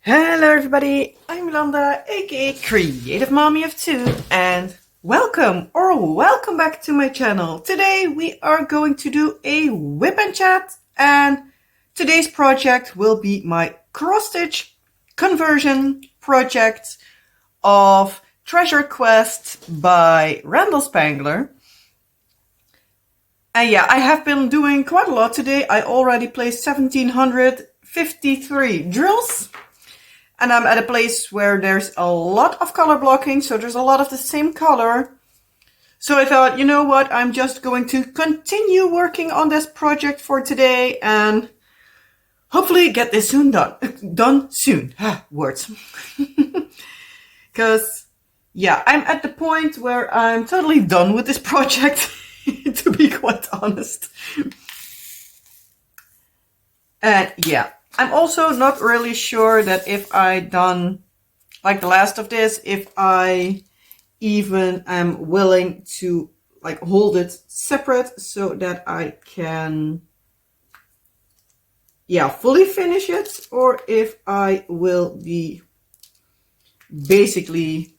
Hello everybody, I'm Yolanda, aka Creative Mommy of Two, and welcome back to my channel. Today we are going to do a WIP and Chat, and today's project will be my cross-stitch conversion project of Treasure Quest by Randall Spangler. And yeah, I have been doing quite a lot today. I already placed 1753 drills. And I'm at a place where there's a lot of color blocking, so there's a lot of the same color. So I thought, you know what, I'm just going to continue working on this project for today and hopefully get this soon done. Done soon. Words. Because, yeah, I'm at the point where I'm totally done with this project, to be quite honest. And yeah. I'm also not really sure that if I done like the last of this, if I even am willing to like hold it separate so that I can, yeah, fully finish it, or if I will be basically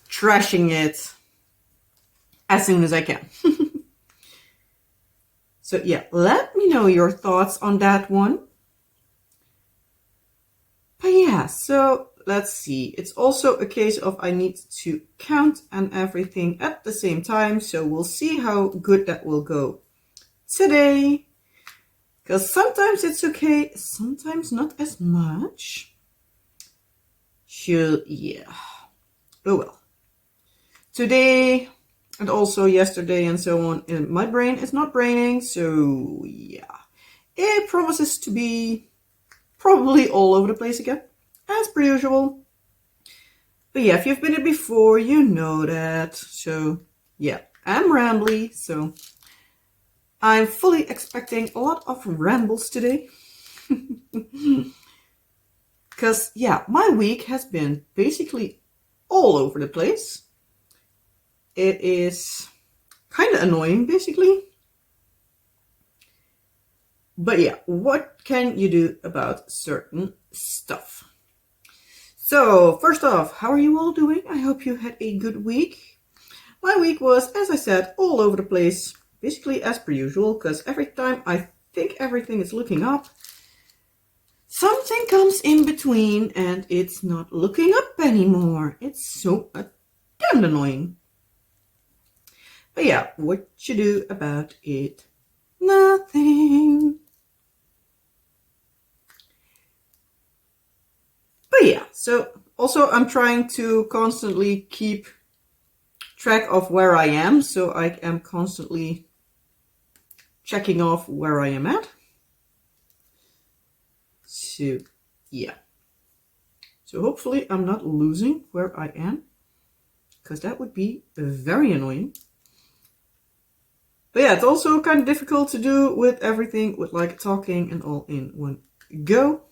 trashing it as soon as I can. So yeah, let me know your thoughts on that one. But yeah, so let's see. It's also a case of I need to count and everything at the same time. So we'll see how good that will go today. Because sometimes it's okay, sometimes not as much. Sure, yeah. Oh well. Today and also yesterday and so on, my brain is not braining. So yeah, it promises to be probably all over the place again, as per usual. But yeah, if you've been here before, you know that. So yeah, I'm rambly, so I'm fully expecting a lot of rambles today. Because yeah, my week has been basically all over the place. It is kind of annoying, basically. But yeah, what can you do about certain stuff? So, first off, how are you all doing? I hope you had a good week. My week was, as I said, all over the place, basically as per usual, because every time I think everything is looking up, something comes in between and it's not looking up anymore. It's so damn annoying. But yeah, what you do about it? Nothing. But yeah, so also I'm trying to constantly keep track of where I am, so I am constantly checking off where I am at. So yeah, so hopefully I'm not losing where I am, because that would be very annoying. But yeah, it's also kind of difficult to do with everything with like talking and all in one go.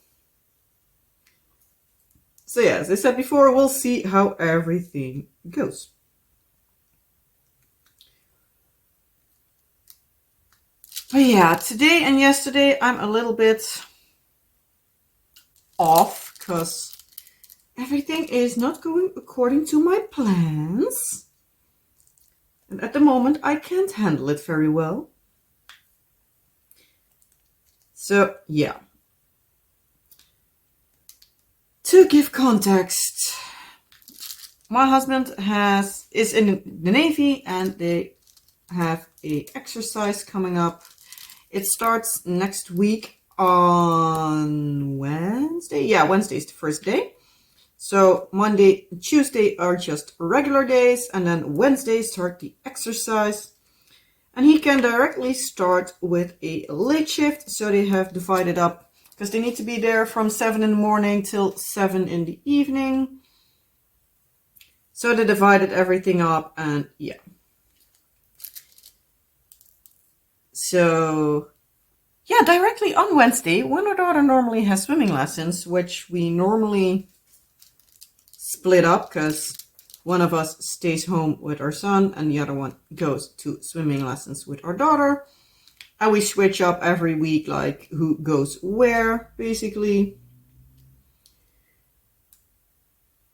So yeah, as I said before, we'll see how everything goes. But yeah, today and yesterday I'm a little bit off because everything is not going according to my plans. And at the moment I can't handle it very well. So yeah. To give context, my husband is in the Navy and they have an exercise coming up. It starts next week on Wednesday. Yeah, Wednesday is the first day. So Monday and Tuesday are just regular days, and then Wednesday start the exercise. And he can directly start with a late shift, so they have divided up because they need to be there from 7 in the morning till 7 in the evening. So they divided everything up, and yeah. So yeah, directly on Wednesday, when our daughter normally has swimming lessons, which we normally split up because one of us stays home with our son and the other one goes to swimming lessons with our daughter. And we switch up every week, like who goes where, basically.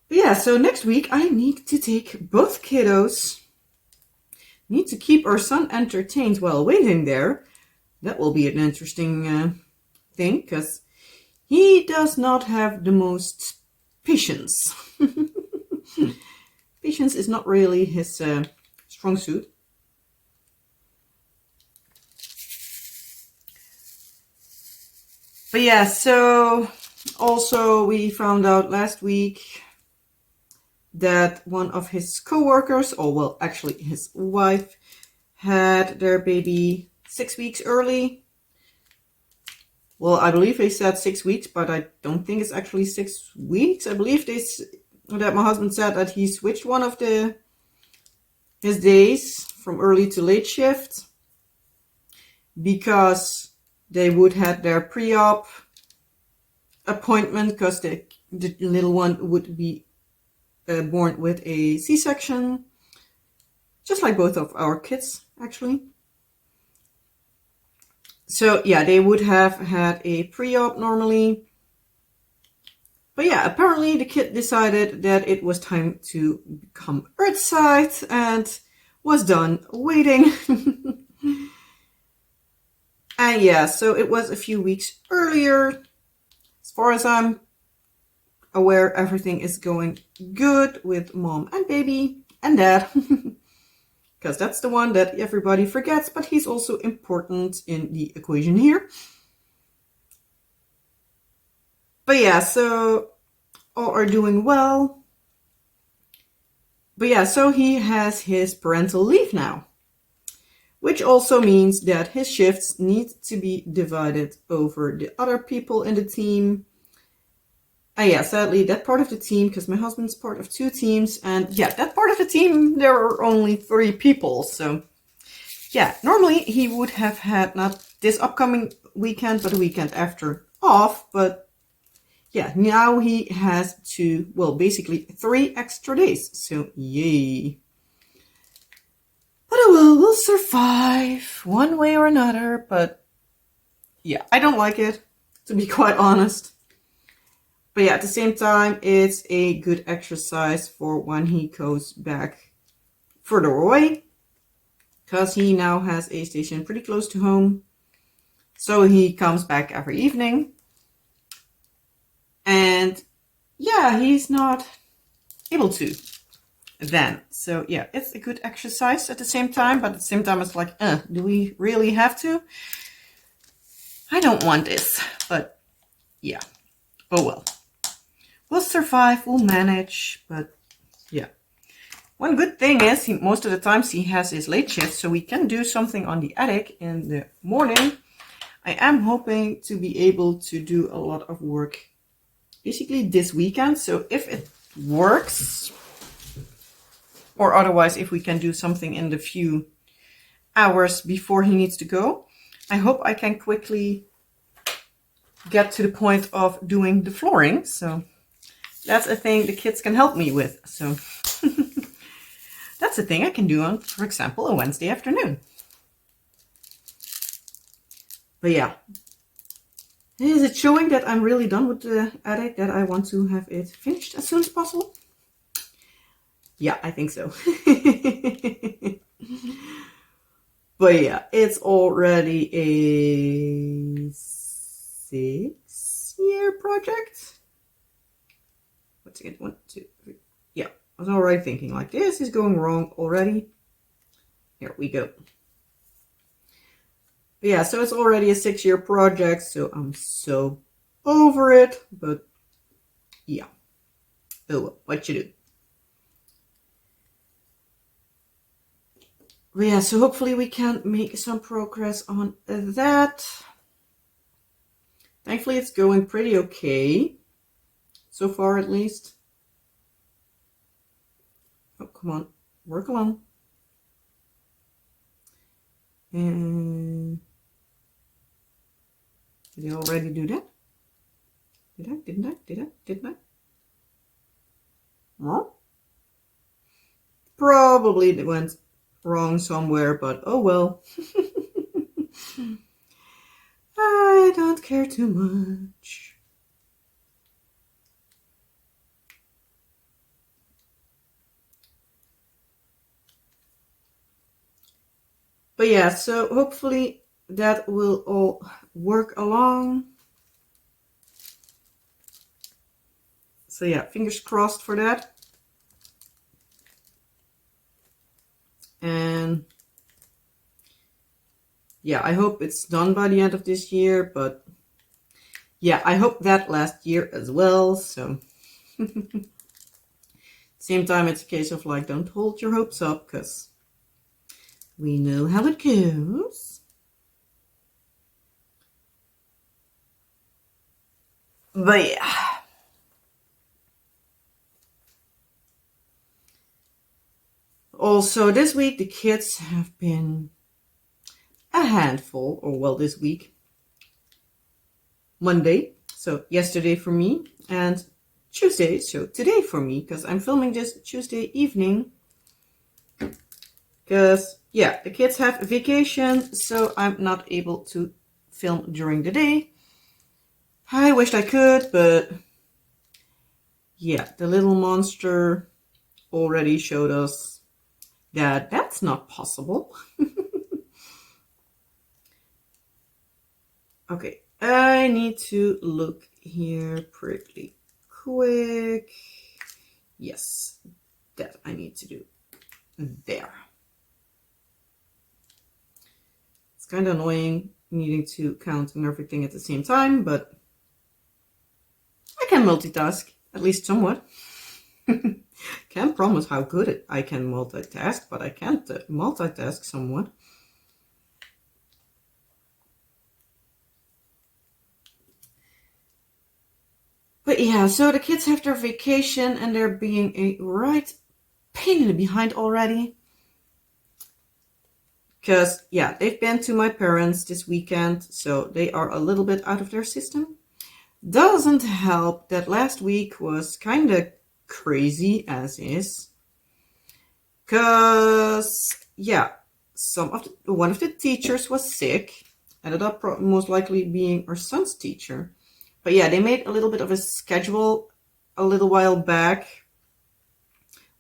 But yeah, so next week I need to take both kiddos. Need to keep our son entertained while waiting there. That will be an interesting thing, because he does not have the most patience. Patience is not really his strong suit. But yeah, so also we found out last week that one of his co-workers, or well, actually his wife, had their baby 6 weeks early. Well, I believe they said 6 weeks, but I don't think it's actually 6 weeks. I believe that my husband said that he switched one of his days from early to late shift because they would have their pre-op appointment, because the little one would be born with a C-section, just like both of our kids, actually. So yeah, they would have had a pre-op normally. But yeah, apparently the kid decided that it was time to become Earthside and was done waiting. And yeah, so it was a few weeks earlier. As far as I'm aware, everything is going good with mom and baby and dad. Because that's the one that everybody forgets, but he's also important in the equation here. But yeah, so all are doing well. But yeah, so he has his parental leave now, which also means that his shifts need to be divided over the other people in the team. And yeah, sadly, that part of the team, because my husband's part of 2 teams, and yeah, that part of the team, there are only 3 people. So yeah, normally he would have had not this upcoming weekend, but the weekend after off. But yeah, now he has 2, well, basically 3 extra days. So yay. But oh well, we'll survive one way or another. But yeah, I don't like it, to be quite honest. But yeah, at the same time, it's a good exercise for when he goes back further away, because he now has a station pretty close to home. So he comes back every evening. And yeah, he's not able to then. So yeah, it's a good exercise at the same time, but at the same time it's like, do we really have to? I don't want this, but yeah, oh well. We'll survive, we'll manage, but yeah. One good thing is, most of the times he has his late shift, so we can do something on the attic in the morning. I am hoping to be able to do a lot of work basically this weekend, so if it works, or otherwise if we can do something in the few hours before he needs to go, I hope I can quickly get to the point of doing the flooring. So that's a thing the kids can help me with. So that's a thing I can do on, for example, a Wednesday afternoon. But yeah, is it showing that I'm really done with the attic, that I want to have it finished as soon as possible? Yeah, I think so. But yeah, it's already a 6-year project. What's it? 1, 2, 3. Yeah, I was already thinking like, this is going wrong already. Here we go. But yeah, so it's already a 6-year project, so I'm so over it. But yeah, oh well, what you do. But yeah, so hopefully we can make some progress on that. Thankfully, it's going pretty okay. So far, at least. Oh, come on. Work along. And did I already do that? Did I? Didn't I? Did I? Didn't I? No? Probably it went wrong somewhere, but oh well. I don't care too much. But yeah, so hopefully that will all work along. So yeah, fingers crossed for that. And yeah, I hope it's done by the end of this year, but yeah, I hope that last year as well. So same time, it's a case of like, don't hold your hopes up, because we know how it goes. But yeah. Also, this week the kids have been a handful, or well, this week, Monday, so yesterday for me, and Tuesday, so today for me, because I'm filming this Tuesday evening. Because, yeah, the kids have a vacation, so I'm not able to film during the day. I wished I could, but yeah, the little monster already showed us that that's not possible. Okay, I need to look here pretty quick. Yes, that I need to do there. It's kind of annoying needing to count and everything at the same time, but I can multitask, at least somewhat. Can't promise how good I can multitask, but I can't multitask somewhat. But yeah, so the kids have their vacation and they're being a right pain in the behind already. Because, yeah, they've been to my parents this weekend, so they are a little bit out of their system. Doesn't help that last week was kind of crazy as is. Because, yeah, one of the teachers was sick. Ended up most likely being our son's teacher. But yeah, they made a little bit of a schedule a little while back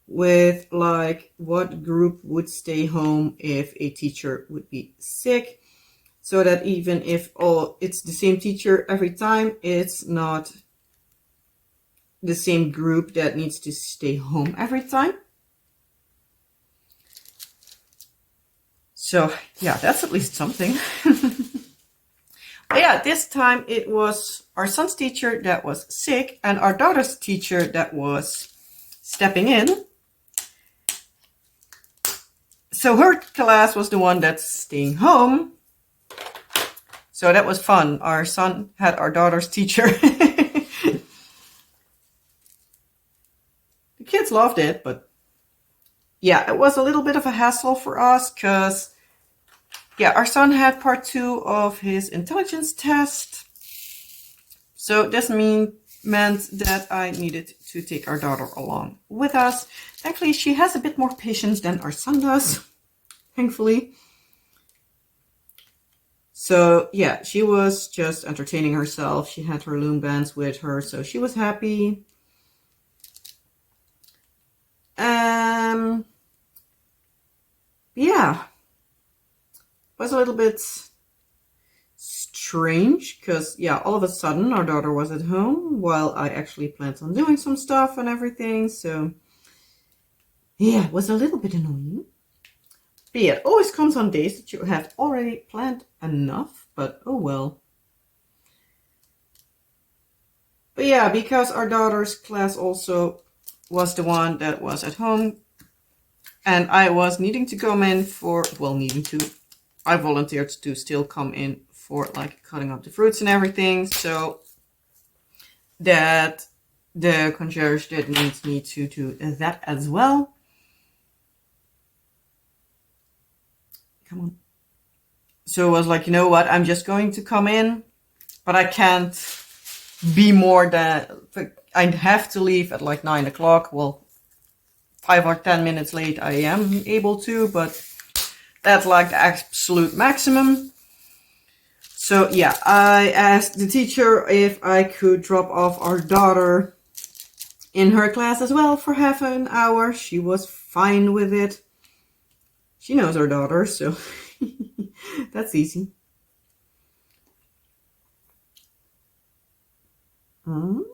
with like what group would stay home if a teacher would be sick, so that even if it's the same teacher every time, it's not the same group that needs to stay home every time. So yeah, that's at least something. But yeah, this time it was our son's teacher that was sick and our daughter's teacher that was stepping in. So her class was the one that's staying home. So that was fun. Our son had our daughter's teacher. The kids loved it, but yeah, it was a little bit of a hassle for us because yeah, our son had part 2 of his intelligence test. So this meant that I needed to take our daughter along with us. Thankfully, she has a bit more patience than our son does. Thankfully. So yeah, she was just entertaining herself. She had her loom bands with her, so she was happy. Yeah. Was a little bit strange because yeah, all of a sudden our daughter was at home while I actually planned on doing some stuff and everything. So yeah, it was a little bit annoying. But yeah, it always comes on days that you have already planned enough, but oh well. But yeah, because our daughter's class also was the one that was at home and I was needing to come in for, I volunteered to still come in for like cutting up the fruits and everything, so that the concierge did need me to do that as well. Come on. So it was like, you know what, I'm just going to come in, but I can't be more than, I'd have to leave at like 9 o'clock. Well, 5 or 10 minutes late I am able to, but that's like the absolute maximum. So yeah, I asked the teacher if I could drop off our daughter in her class as well for half an hour. She was fine with it. She knows her daughter, so That's easy. Oh,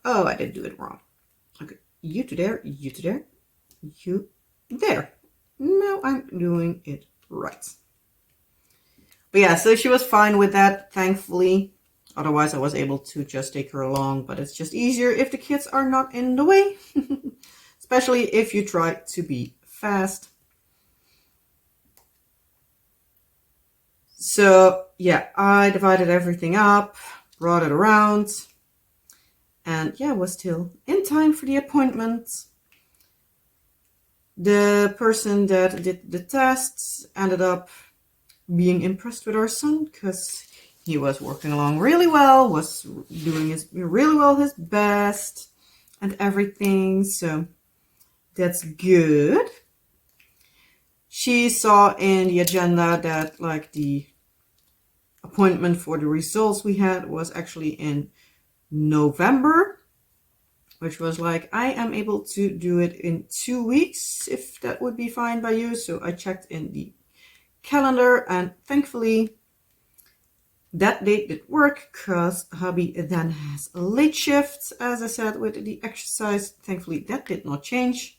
I did do it wrong. Okay, you to there, you to there, you there. Now I'm doing it right. But yeah, so she was fine with that, thankfully. Otherwise, I was able to just take her along, but it's just easier if the kids are not in the way. Especially if you try to be fast. So yeah, I divided everything up, brought it around, and yeah, was still in time for the appointment. The person that did the tests ended up being impressed with our son because he was working along really well, was doing his best and everything, so that's good. She saw in the agenda that like the appointment for the results we had was actually in November, which was like, I am able to do it in 2 weeks if that would be fine by you. So I checked in the calendar and thankfully that date did work because hubby then has a late shift, as I said, with the exercise. Thankfully that did not change.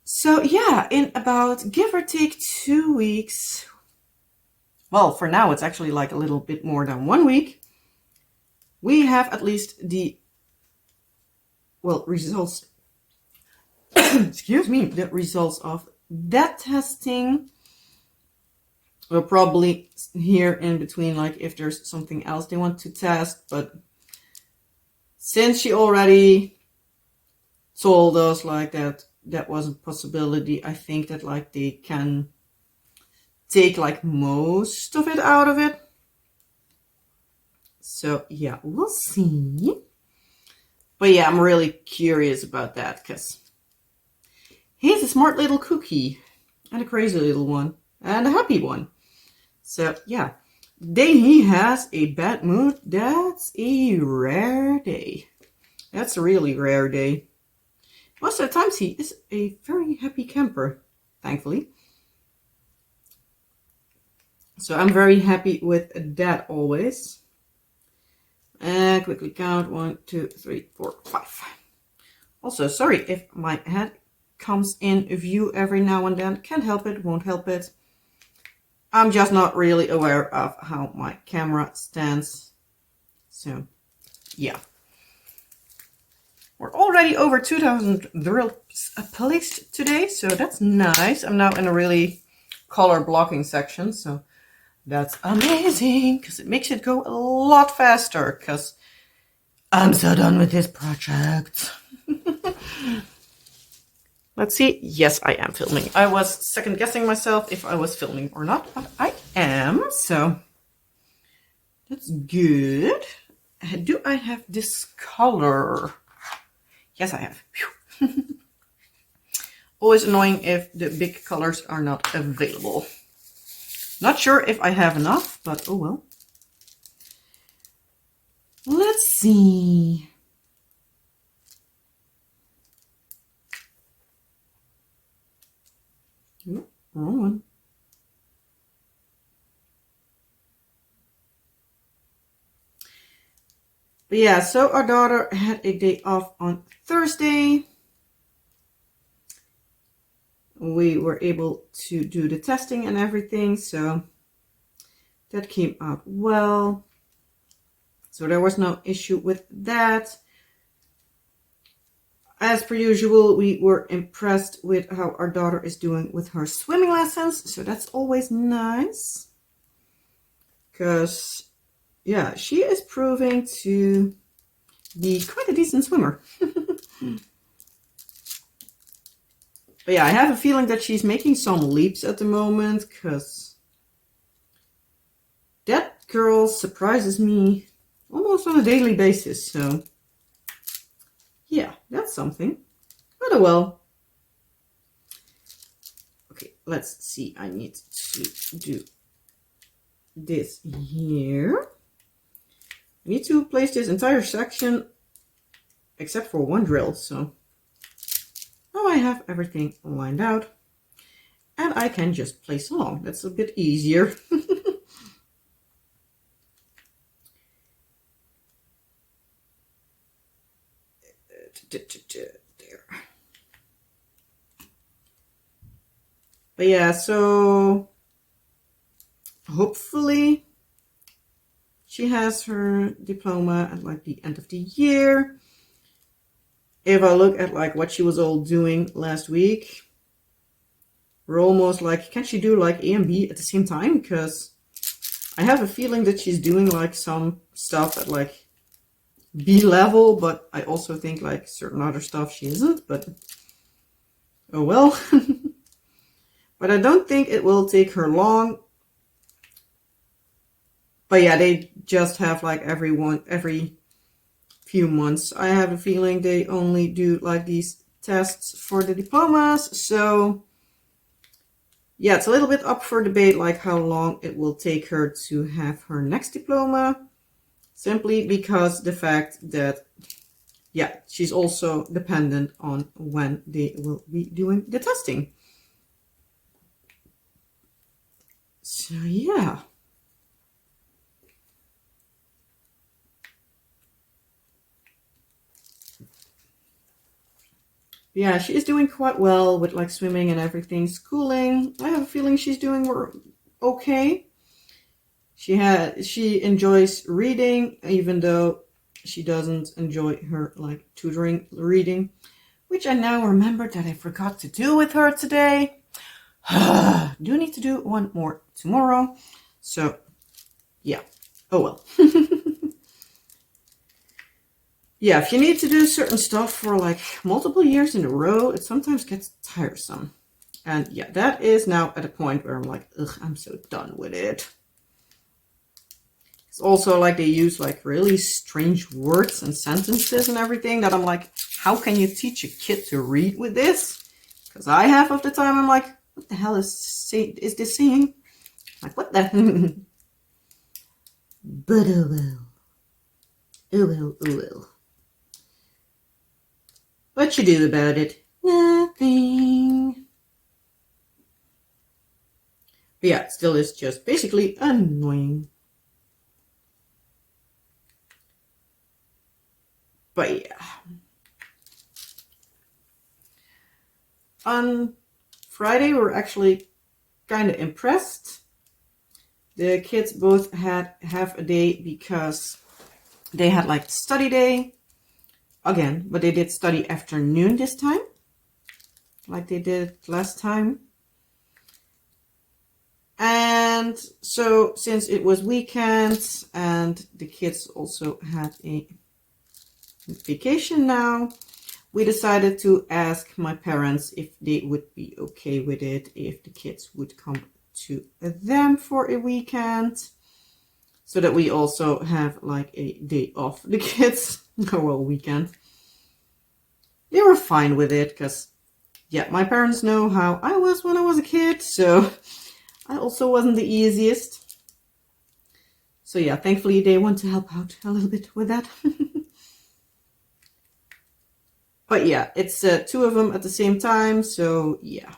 So yeah, in about give or take 2 weeks, well, for now it's actually like a little bit more than 1 week, we have at least the, well, results, excuse me, the results of that testing. We'll probably hear in between, like if there's something else they want to test, but since she already told us like that was a possibility, I think that like they can take like most of it out of it. So yeah, we'll see. But yeah, I'm really curious about that because he's a smart little cookie and a crazy little one and a happy one. So yeah, day he has a bad mood, that's a rare day. That's a really rare day. Most of the times he is a very happy camper, thankfully. So I'm very happy with that always. Quickly count 1, 2, 3, 4, 5. Also, sorry if my head comes in view every now and then. Can't help it, won't help it. I'm just not really aware of how my camera stands. So, yeah. We're already over 2,000 drills placed today, so that's nice. I'm now in a really color blocking section, so that's amazing because it makes it go a lot faster because I'm so done with this project. Let's see. Yes, I am filming. I was second guessing myself if I was filming or not, but I am, so that's good. Do I have this color? Yes, I have. Always annoying if the big colors are not available. Not sure if I have enough, but oh well. Let's see. Oh, wrong one. But yeah, so our daughter had a day off on Thursday. We were able to do the testing and everything, so that came out well. So there was no issue with that. As per usual, we were impressed with how our daughter is doing with her swimming lessons, so that's always nice. Because, yeah, she is proving to be quite a decent swimmer. But yeah, I have a feeling that she's making some leaps at the moment, because that girl surprises me almost on a daily basis, so yeah, that's something. But oh well. Okay, let's see. I need to do this here. I need to place this entire section except for one drill, so now I have everything lined out and I can just place along. That's a bit easier. There. But yeah, so hopefully she has her diploma at like the end of the year. If I look at like what she was all doing last week, we're almost like, can she do like A and B at the same time? Because I have a feeling that she's doing like some stuff at like B level, but I also think like certain other stuff she isn't, but oh well. But I don't think it will take her long. But yeah, they just have like every few months. I have a feeling they only do like these tests for the diplomas. So yeah, it's a little bit up for debate like how long it will take her to have her next diploma. Simply because the fact that, yeah, she's also dependent on when they will be doing the testing. So yeah. Yeah, she is doing quite well with like swimming and everything. Schooling, I have a feeling she's doing okay. She enjoys reading, even though she doesn't enjoy her like tutoring reading, which I now remember that I forgot to do with her today. Do need to do one more tomorrow. So yeah. Oh well. Yeah, if you need to do certain stuff for like multiple years in a row, it sometimes gets tiresome. And yeah, that is now at a point where I'm like, ugh, I'm so done with it. It's also like they use like really strange words and sentences and everything that I'm like, how can you teach a kid to read with this? Because I half of the time I'm like, what the hell is this saying? Like, what the? But oh well. Oh well, oh well. What you do about it? Nothing. But yeah, it still is just basically annoying. But yeah. On Friday, we were actually kind of impressed. The kids both had half a day because they had like study day again, but they did study afternoon this time, like they did last time. And so since it was weekend and the kids also had a vacation now, we decided to ask my parents if they would be okay with it, if the kids would come to them for a weekend, so that we also have like a day off the kids. Oh well, weekend. They were fine with it because, yeah, my parents know how I was when I was a kid, so I also wasn't the easiest. So yeah, thankfully they want to help out a little bit with that. But yeah, it's two of them at the same time, so yeah.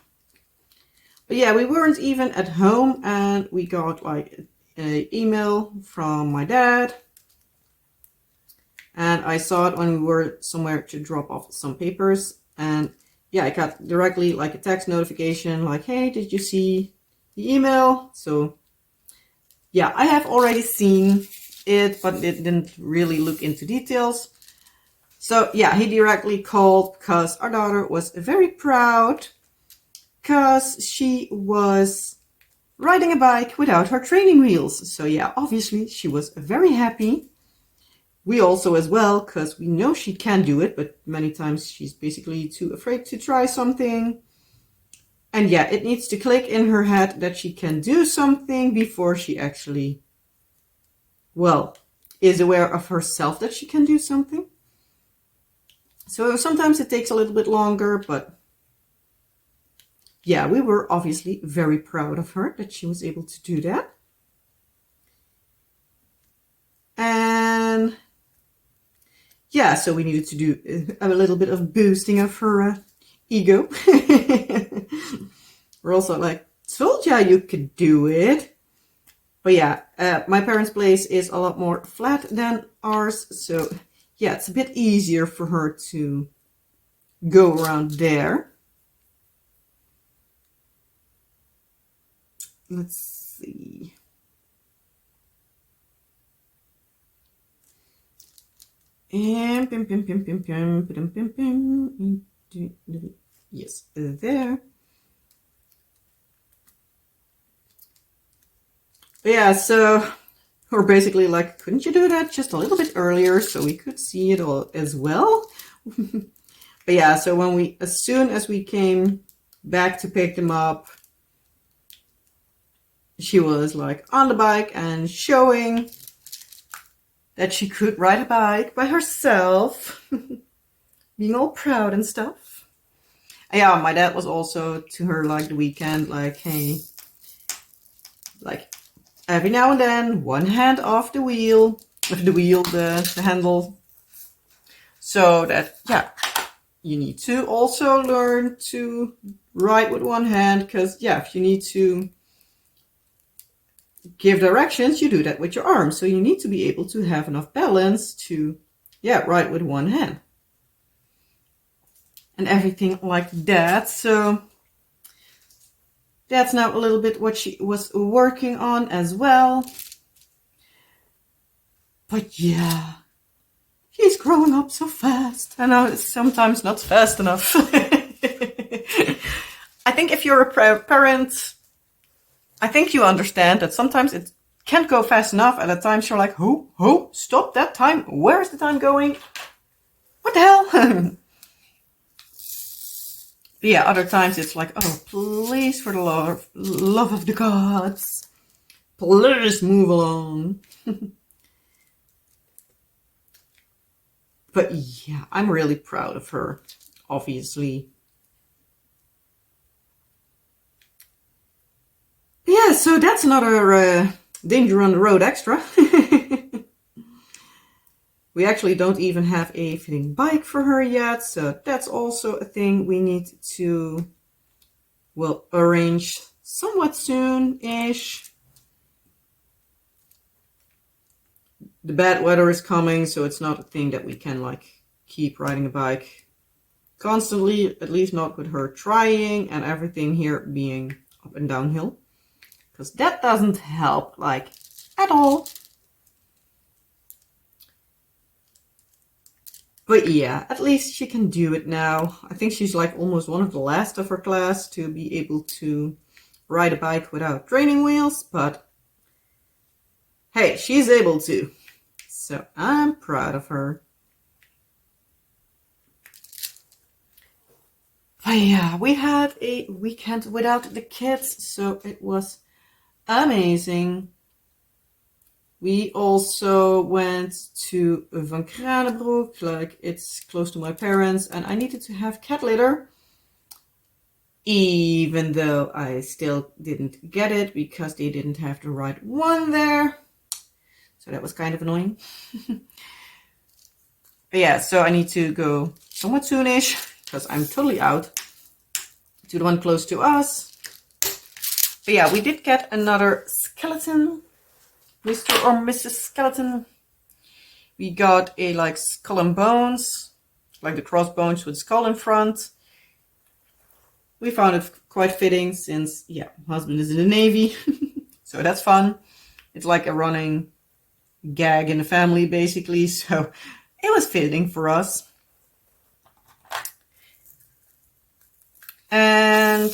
But yeah, we weren't even at home and we got like an email from my dad. And I saw it when we were somewhere to drop off some papers. And yeah, I got directly like a text notification like, hey, did you see the email? So yeah, I have already seen it, but it didn't really look into details. So yeah, he directly called because our daughter was very proud because she was riding a bike without her training wheels. So yeah, obviously she was very happy. We also as well, because we know she can do it, but many times she's basically too afraid to try something. And yeah, it needs to click in her head that she can do something before she actually, well, is aware of herself that she can do something. So sometimes it takes a little bit longer, but yeah, we were obviously very proud of her that she was able to do that. And yeah, so we needed to do a little bit of boosting of her ego. We're also like, told ya you could do it. But yeah, my parents' place is a lot more flat than ours. So yeah, it's a bit easier for her to go around there. Let's see. And yes, there. Yeah, so we're basically like, couldn't you do that just a little bit earlier so we could see it all as well? But yeah, so as soon as we came back to pick them up, she was like on the bike and showing that she could ride a bike by herself, being all proud and stuff. And yeah, my dad was also to her like the weekend, like, hey, like every now and then, one hand off the wheel, the handle, so that, yeah, you need to also learn to ride with one hand, because, yeah, if you need to give directions, you do that with your arm. So you need to be able to have enough balance to, yeah, ride with one hand. And everything like that. So that's now a little bit what she was working on as well. But yeah, he's growing up so fast. And now it's sometimes not fast enough. I think if you're a parent, I think you understand that sometimes it can't go fast enough. And at times you're like, oh, stop that time. Where's the time going? What the hell? But yeah, other times it's like, oh, please, for the love of the gods, please move along. But yeah, I'm really proud of her, obviously. Yeah, so that's another danger on the road extra. We actually don't even have a fitting bike for her yet, so that's also a thing we need to, well, arrange somewhat soon-ish. The bad weather is coming, so it's not a thing that we can, like, keep riding a bike constantly, at least not with her trying and everything here being up and downhill. Because that doesn't help, like, at all. But yeah, at least she can do it now. I think she's like almost one of the last of her class to be able to ride a bike without training wheels. But hey, she's able to. So I'm proud of her. But yeah, we had a weekend without the kids, so it was amazing. We also went to Van Kranenbroek, like it's close to my parents, and I needed to have cat litter. Even though I still didn't get it because they didn't have the right one there. So that was kind of annoying. But yeah, so I need to go somewhat soonish because I'm totally out to the one close to us. But yeah, we did get another skeleton. Mr. or Mrs. Skeleton. We got a like skull and bones, like the crossbones with skull in front. We found it quite fitting since, yeah, husband is in the Navy. So that's fun. It's like a running gag in the family, basically. So it was fitting for us. And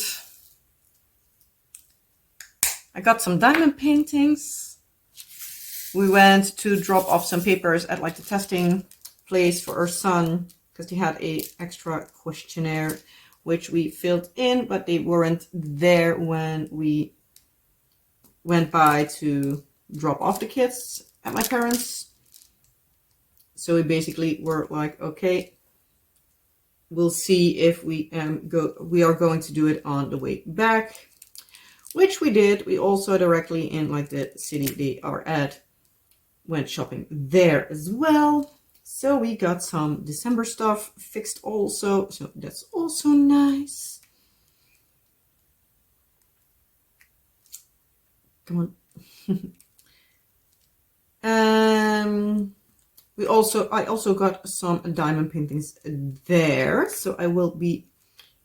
I got some diamond paintings. We went to drop off some papers at like the testing place for our son because he had a extra questionnaire which we filled in, but they weren't there when we went by to drop off the kids at my parents'. So we basically were like, okay, we'll see if we are going to do it on the way back, which we did. We also directly in like the city they are at went shopping there as well. So we got some December stuff fixed also, so that's also nice. Come on. I also got some diamond paintings there, so I will be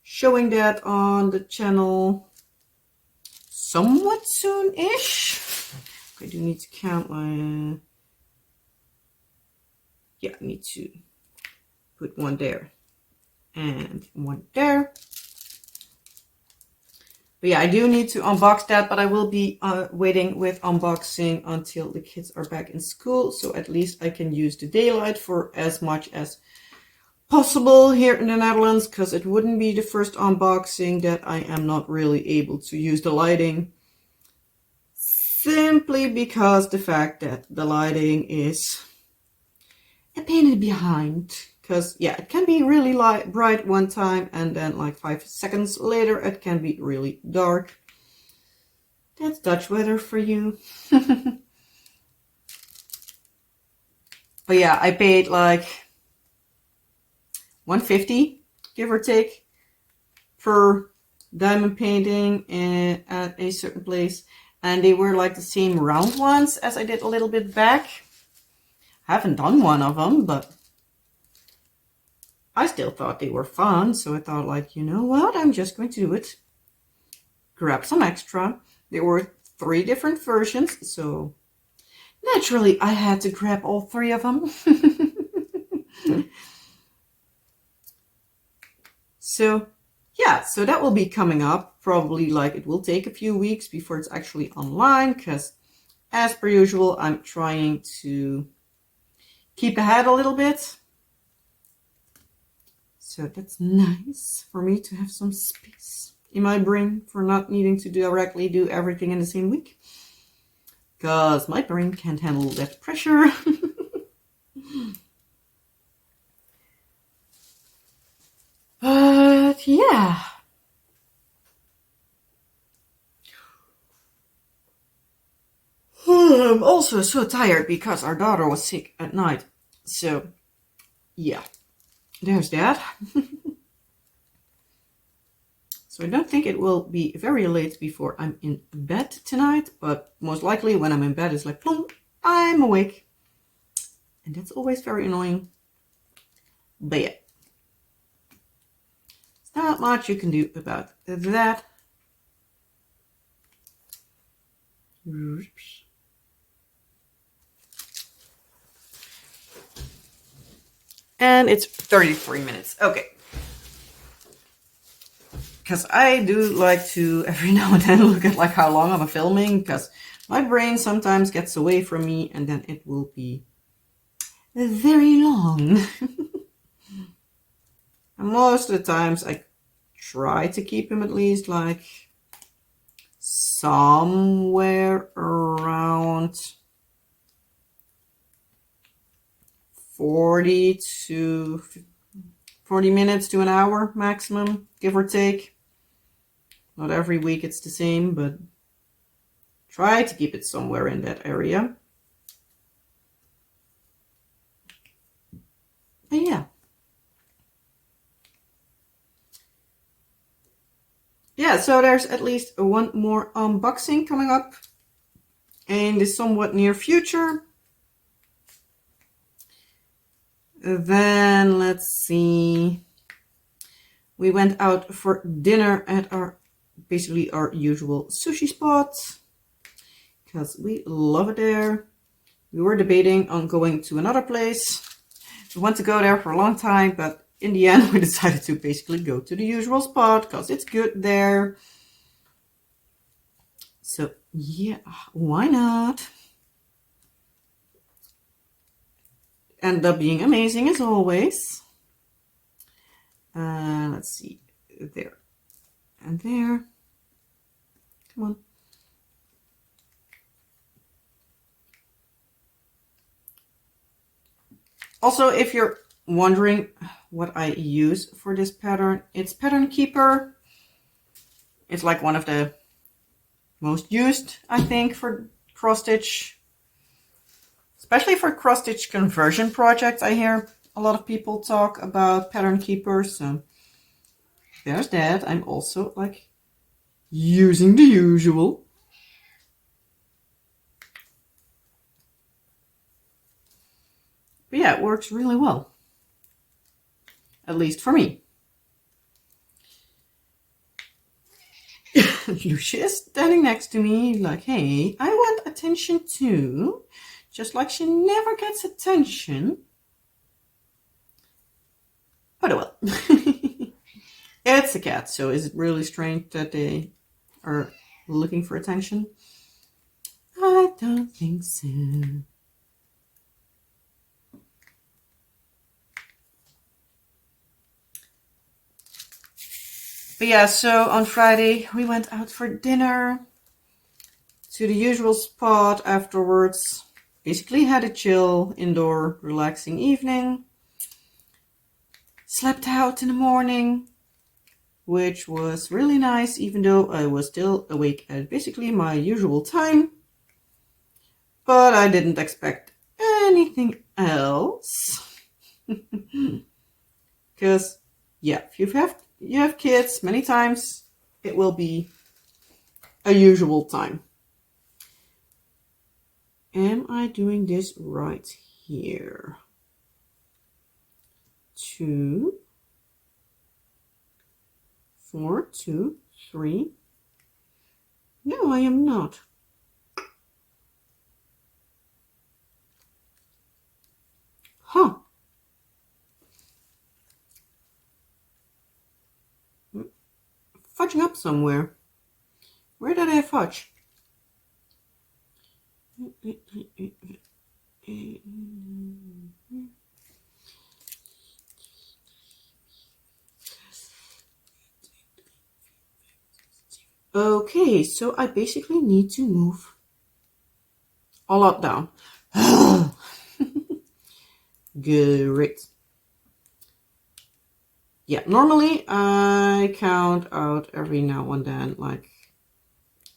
showing that on the channel somewhat soon-ish. I do need to count my... Yeah, I need to put one there and one there. But yeah, I do need to unbox that, but I will be waiting with unboxing until the kids are back in school. So at least I can use the daylight for as much as possible here in the Netherlands, because it wouldn't be the first unboxing that I am not really able to use the lighting. Simply because the fact that the lighting is a pain in the behind. Because, yeah, it can be really bright one time, and then like 5 seconds later, it can be really dark. That's Dutch weather for you. But yeah, I paid like $150, give or take, per diamond painting at a certain place. And they were like the same round ones as I did a little bit back. I haven't done one of them, but I still thought they were fun, so I thought, like, you know what, I'm just going to do it. Grab some extra. There were 3 different versions, so naturally I had to grab all 3 of them. So, yeah, so that will be coming up. Probably, like, it will take a few weeks before it's actually online, because as per usual, I'm trying to keep ahead a little bit. So that's nice for me to have some space in my brain for not needing to directly do everything in the same week. Because my brain can't handle that pressure. But yeah. I'm also so tired because our daughter was sick at night. So yeah, there's that. So I don't think it will be very late before I'm in bed tonight, but most likely when I'm in bed it's like, plum, I'm awake. And that's always very annoying. But yeah, there's not much you can do about that. Oops. And it's 33 minutes. Okay. Because I do like to every now and then look at like how long I'm filming, because my brain sometimes gets away from me and then it will be very long. And most of the times I try to keep him at least like somewhere around 40 minutes to an hour maximum, give or take. Not every week it's the same, but try to keep it somewhere in that area. But yeah. Yeah, so there's at least one more unboxing coming up in the somewhat near future. Then let's see. We went out for dinner at basically our usual sushi spot, because we love it there. We were debating on going to another place. We want to go there for a long time, but in the end we decided to basically go to the usual spot because it's good there. So yeah, why not? Ended up being amazing as always. Let's see, there and there. Come on. Also, if you're wondering what I use for this pattern, it's Pattern Keeper. It's like one of the most used, I think, for cross stitch Especially for cross-stitch conversion projects, I hear a lot of people talk about pattern keepers. So there's that. I'm also like using the usual. But yeah, it works really well. At least for me. Lucia is standing next to me like, hey, I want attention too. Just like she never gets attention. But oh well. It's a cat, so is it really strange that they are looking for attention? I don't think so. But yeah, so on Friday we went out for dinner to the usual spot afterwards. Basically had a chill, indoor, relaxing evening. Slept out in the morning, which was really nice, even though I was still awake at basically my usual time. But I didn't expect anything else. Because, yeah, if you have kids, many times it will be a usual time. Am I doing this right here? 2, 4, 2, 3. No, I am not. Huh. Fudging up somewhere. Where did I fudge? Okay, so I basically need to move a lot down. Great. Yeah, normally I count out every now and then, like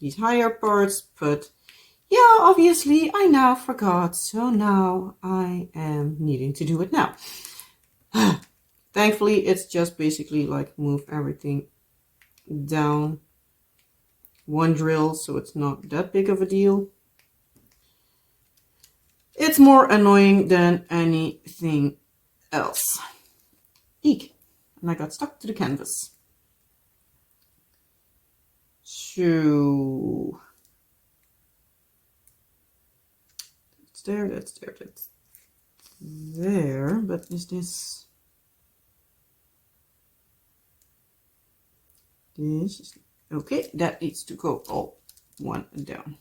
these higher parts, but yeah, obviously I now forgot, so now I am needing to do it now. Thankfully, it's just basically like move everything down one drill, so it's not that big of a deal. It's more annoying than anything else. Eek. And I got stuck to the canvas. So that's there, that's there, that's there. But is this? This is okay. That needs to go all one down.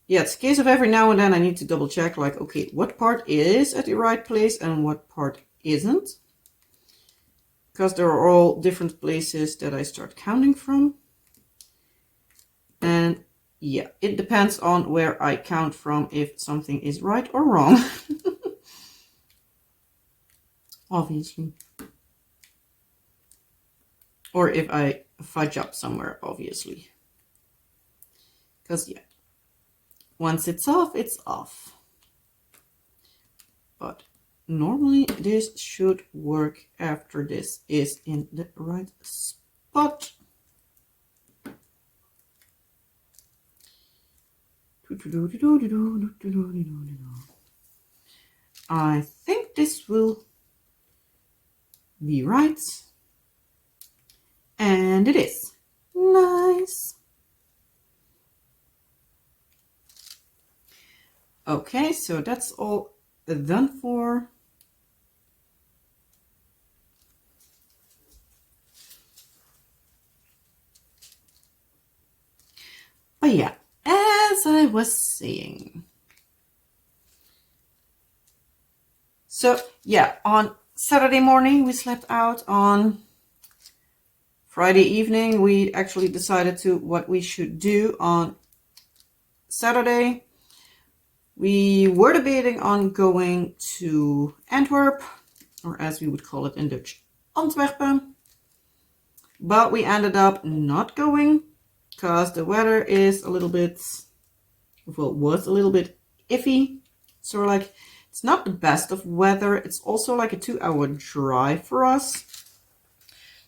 Yeah, it's a case of every now and then I need to double check, like, okay, what part is at the right place and what part isn't. Because there are all different places that I start counting from. And yeah, it depends on where I count from if something is right or wrong. Obviously. Or if I fudge up somewhere, obviously. Because yeah, once it's off, it's off. But normally this should work after this is in the right spot. I think this will be right. And it is. Nice. Okay, so that's all done for. But yeah, as I was saying. So yeah, on Saturday morning we slept out. On Friday evening we actually decided to what we should do on Saturday. We were debating on going to Antwerp, or as we would call it in Dutch, Antwerpen. But we ended up not going because the weather is a little bit, well, was a little bit iffy. So we're like, it's not the best of weather. It's also like a 2-hour drive for us.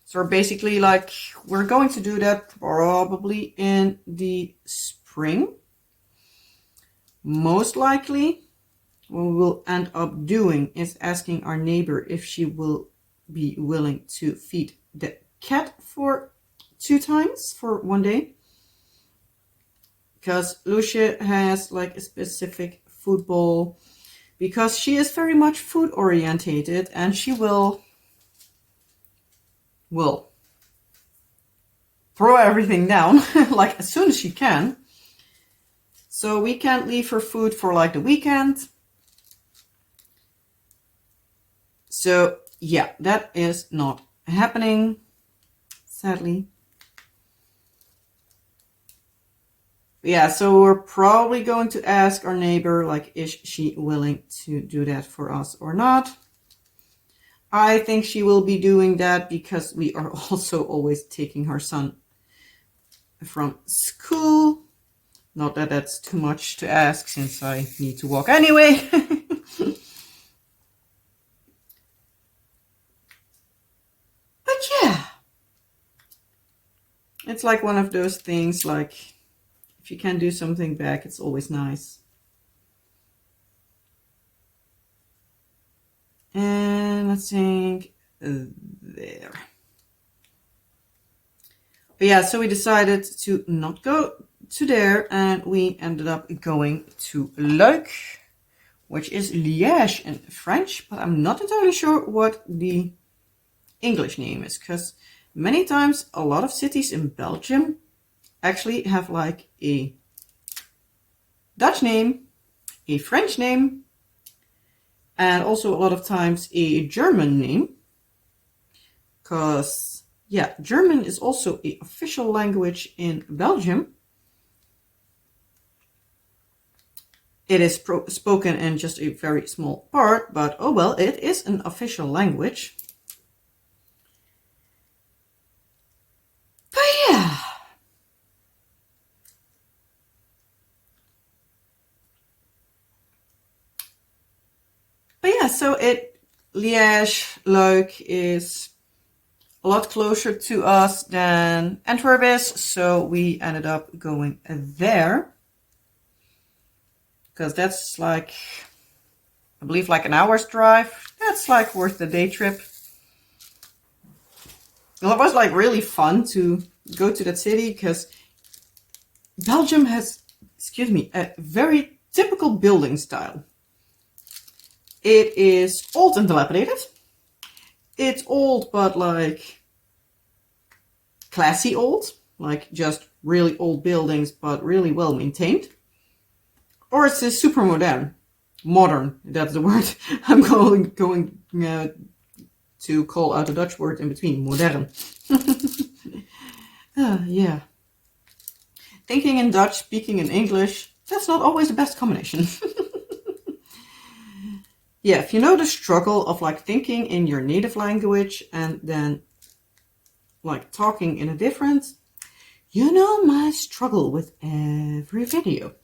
So we're basically like, we're going to do that probably in the spring. Most likely, what we will end up doing is asking our neighbor if she will be willing to feed the cat for 2 times for 1 day. Because Lucia has like a specific food bowl, because she is very much food orientated, and she will throw everything down like as soon as she can. So we can't leave her food for like the weekend. So yeah, that is not happening, sadly. Yeah, so we're probably going to ask our neighbor, like, is she willing to do that for us or not? I think she will be doing that because we are also always taking her son from school. Not that that's too much to ask since I need to walk anyway. But yeah, it's like one of those things, like, if you can do something back, it's always nice. And let's think there. But yeah, so we decided to not go to there, and we ended up going to Leuk, which is Liège in French, but I'm not entirely sure what the English name is, because many times a lot of cities in Belgium actually have like a Dutch name, a French name, and also a lot of times a German name, because yeah, German is also an official language in Belgium. It is spoken in just a very small part, but oh well, it is an official language. But yeah. So Liège, Leuk is a lot closer to us than Antwerp is, so we ended up going there. Because that's like, I believe like an hour's drive. That's like worth the day trip. Well, it was like really fun to go to that city, because Belgium has, a very typical building style. It is old and dilapidated. It's old, but like classy old, like just really old buildings, but really well maintained. Or it's super modern. That's the word I'm going to call out a Dutch word in between, modern. Yeah. Thinking in Dutch, speaking in English, that's not always the best combination. Yeah, if you know the struggle of like thinking in your native language and then like talking in a different, you know my struggle with every video.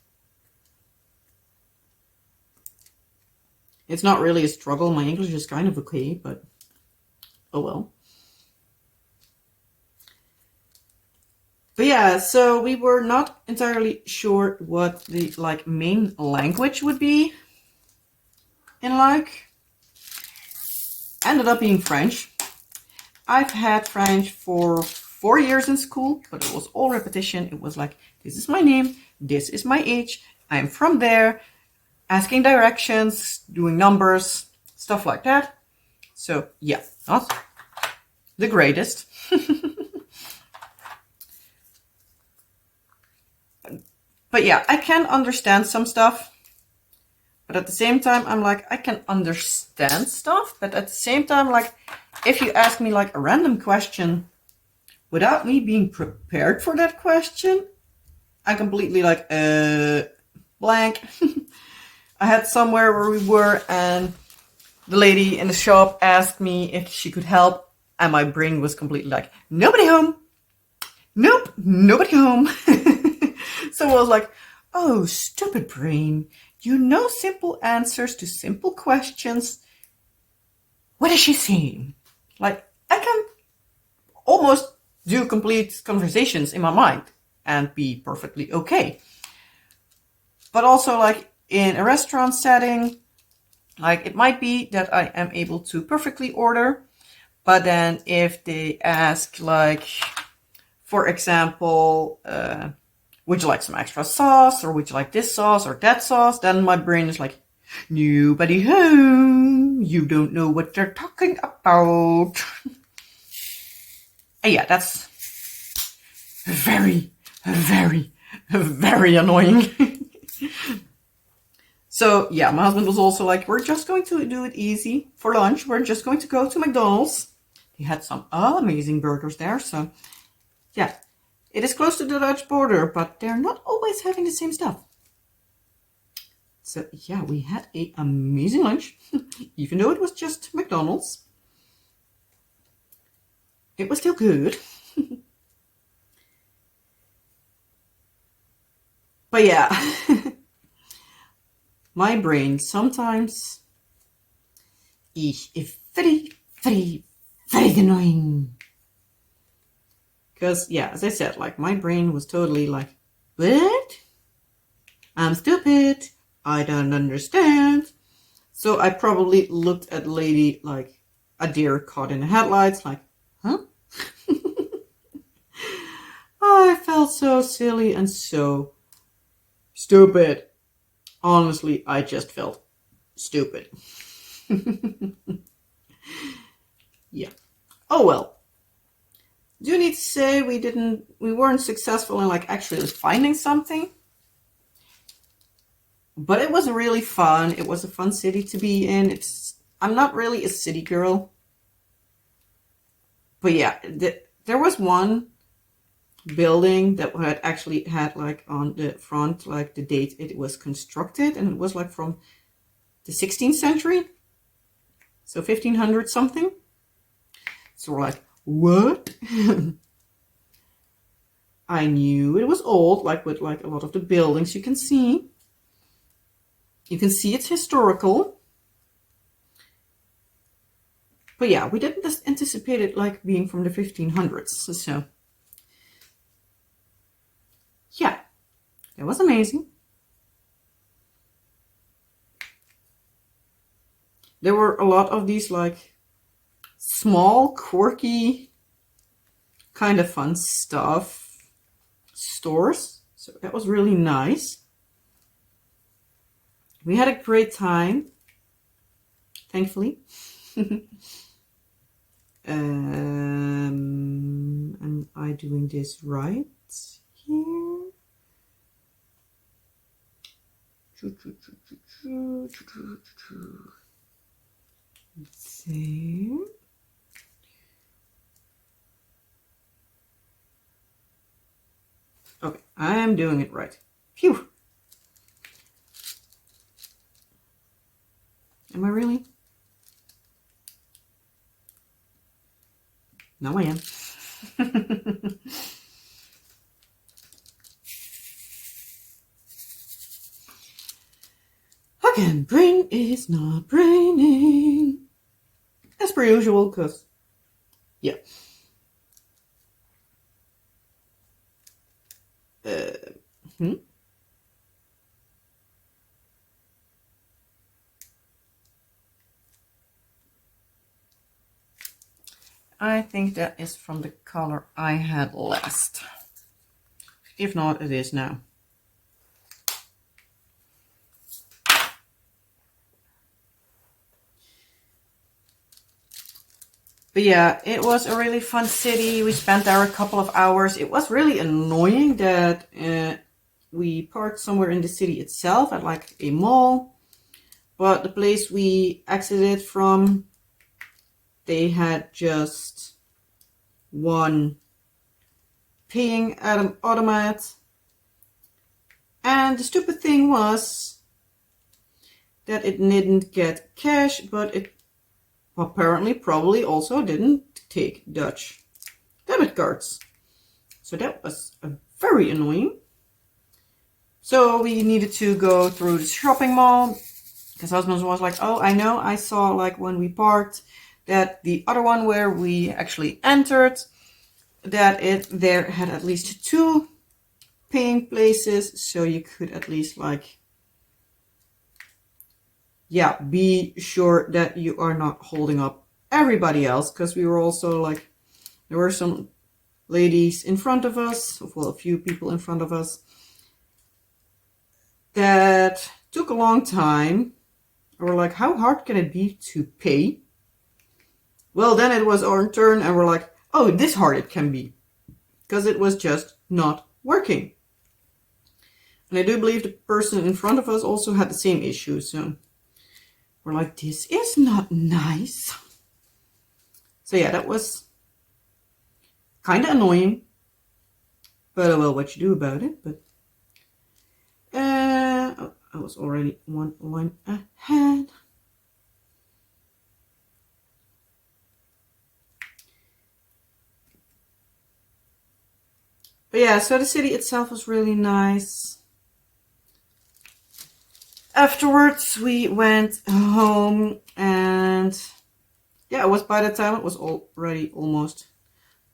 It's not really a struggle. My English is kind of okay, but oh well. But yeah, so we were not entirely sure what the like main language would be in Leuk. Ended up being French. I've had French for 4 years in school, but it was all repetition. It was like, this is my name, this is my age, I'm from there, asking directions, doing numbers, stuff like that. So yeah, not the greatest. But yeah, I can understand some stuff. But at the same time, I'm like, I can understand stuff. But at the same time, like, if you ask me like a random question without me being prepared for that question, I'm completely like, blank. I had somewhere where we were and the lady in the shop asked me if she could help. And my brain was completely like, nobody home. Nope, nobody home. So I was like, oh, stupid brain. You know simple answers to simple questions. What is she saying? Like, I can almost do complete conversations in my mind and be perfectly okay. But also, like, in a restaurant setting, like, it might be that I am able to perfectly order, but then if they ask, like, for example, would you like some extra sauce, or would you like this sauce or that sauce, then my brain is like, nobody home, you don't know what they're talking about. And yeah, that's very, very, very annoying. So yeah, my husband was also like, we're just going to do it easy for lunch. We're just going to go to McDonald's. He had some amazing burgers there. So yeah, it is close to the Dutch border, but they're not always having the same stuff. So yeah, we had an amazing lunch, even though it was just McDonald's. It was still good. But yeah, my brain sometimes is very, very, very annoying. Because, yeah, as I said, like, my brain was totally like, what? I'm stupid. I don't understand. So I probably looked at the lady like a deer caught in the headlights, like, huh? I felt so silly and so stupid. Honestly, I just felt stupid. Yeah. Oh well. Do you need to say we weren't successful in like actually finding something? But it was really fun. It was a fun city to be in. I'm not really a city girl. But yeah, there was one building that had actually had like on the front like the date it was constructed, and it was like from the 16th century, so 1500 something. So we're like, what? I knew it was old, like with like a lot of the buildings you can see it's historical. But yeah, we didn't just anticipate it like being from the 1500s. So yeah, it was amazing. There were a lot of these like small, quirky, kind of fun stuff stores. So that was really nice. We had a great time, thankfully. Am I doing this right here? There. Okay, I am doing it right. Phew. Am I really? No, I am. Again, brain is not braining. As per usual, because, yeah. I think that is from the color I had last. If not, it is now. But yeah, it was a really fun city. We spent there a couple of hours. It was really annoying that we parked somewhere in the city itself at like a mall. But the place we exited from, they had just one paying automat. And the stupid thing was that it didn't get cash, but it apparently probably also didn't take Dutch debit cards. So that was very annoying. So we needed to go through the shopping mall, because husband was like, oh, I know, I saw like when we parked that the other one where we actually entered, that there had at least 2 paying places, so you could at least like, yeah, be sure that you are not holding up everybody else, because we were also like, there were some ladies in front of us, well, a few people in front of us, that took a long time. We're like, how hard can it be to pay? Well, then it was our turn, and we're like, oh, this hard it can be, because it was just not working. And I do believe the person in front of us also had the same issue, so we're like, this is not nice. So yeah, that was kind of annoying, but well, what you do about it. But I was already 1 line ahead. But yeah, so the city itself was really nice. Afterwards, we went home, and yeah, it was by the time it was already almost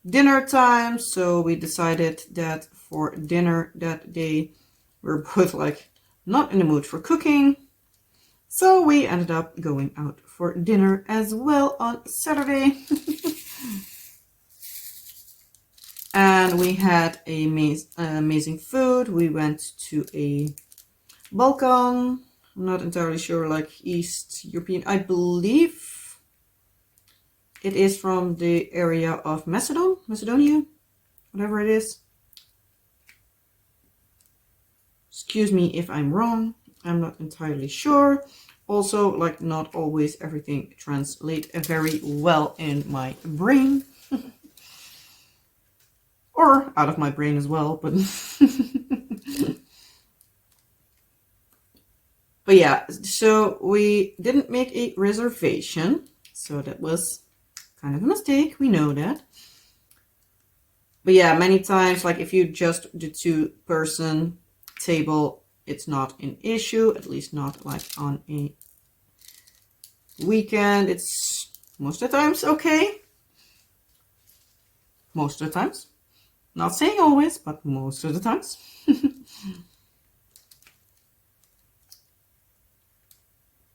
dinner time. So we decided that for dinner that day, we were both like not in the mood for cooking. So we ended up going out for dinner as well on Saturday. And we had amazing food. We went to a Balkan. I'm not entirely sure, like East European. I believe it is from the area of Macedonia, whatever it is. Excuse me if I'm wrong. I'm not entirely sure. Also, like, not always everything translates very well in my brain. Or out of my brain as well, but... But yeah, so we didn't make a reservation. So that was kind of a mistake. We know that. But yeah, many times, like if you just do 2-person table, it's not an issue. At least not like on a weekend. It's most of the times okay. Most of the times. Not saying always, but most of the times.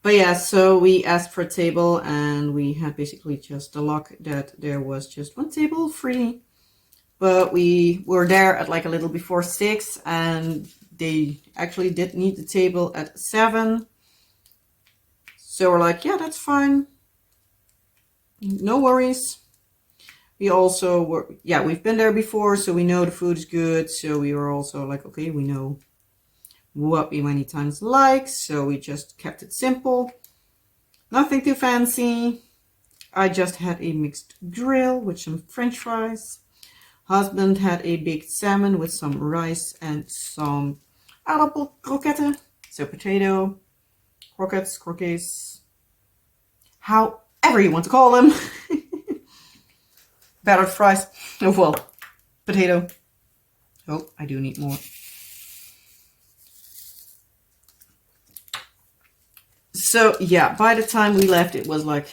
But yeah, so we asked for a table, and we had basically just the luck that there was just 1 table free. But we were there at like a little before 6, and they actually did need the table at 7. So we're like, yeah, that's fine. No worries. We also were, yeah, we've been there before, so we know the food is good. So we were also like, okay, we know what we many times like, so we just kept it simple. Nothing too fancy. I just had a mixed grill with some French fries. Husband had a baked salmon with some rice and some aardappel croquettes, so potato croquettes, however you want to call them. Battered fries. Oh well, potato. Oh, I do need more. So yeah, by the time we left, it was like